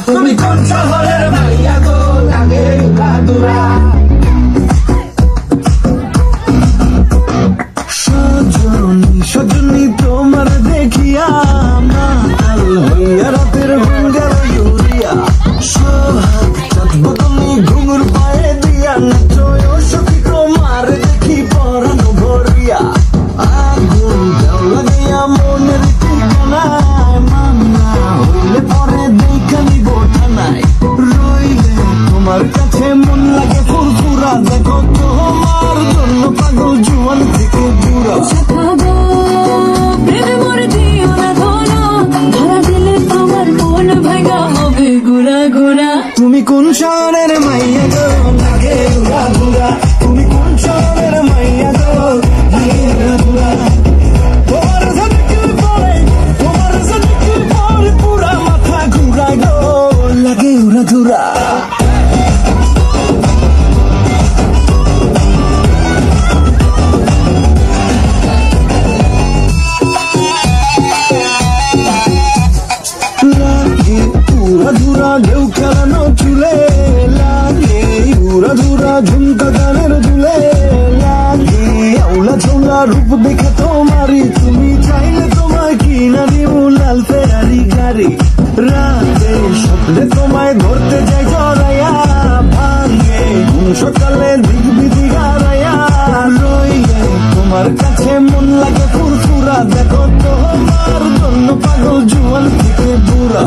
তুমি কোন শহরের মাইয়া গো লাগে উড়াদুরা সজনী তোমার দেখিয়া মাতাল হইয়া রাতের হুঙ্গার ইউরিয়া সোহাগ চাঁদব তুমি ঘুঙুর পায়ে দিয়া নাচয় সখী তোমার দেখি পরানো ভরিয়া আগুন দাও লাগাইয়া মনের ঠিকানায় মামলা হইলে পরে দেখা নিব থানায় রইলে তোমার কাছে মন লাগে ফুরফুরা দেখো তোমার জন্য পাগল জুয়ান থেকে বুড়া তুমি কোন শহরের মাইয়া গো লাগে উড়াদুরা তুমি কোন শহরের মাইয়া গো লাগে উড়াদুরা তোমার সাথে পরে পুরা মাথা ঘুরায় গো লাগে উড়াদুরা উড়াদুরা ঢেউ খেলানো চুলে লাগে উড়াদুরা ঝুমকা গানের দুলে লাগে আউলা ঝোলা রূপ দেখে তোমারি তুমি চাইলে তোমায় কিনা দিব লাল ফেরারি গাড়ি রাতে স্বপ্নে তোমায় ধরতে যাই জড়াইয়া ভাঙে সকালে দিক বিধি হারাইয়া রইলে তোমার কাছে মন লাগে ফুরফুরা দেখো তোমার জন্য পাগল জুয়ান থেকে বুড়া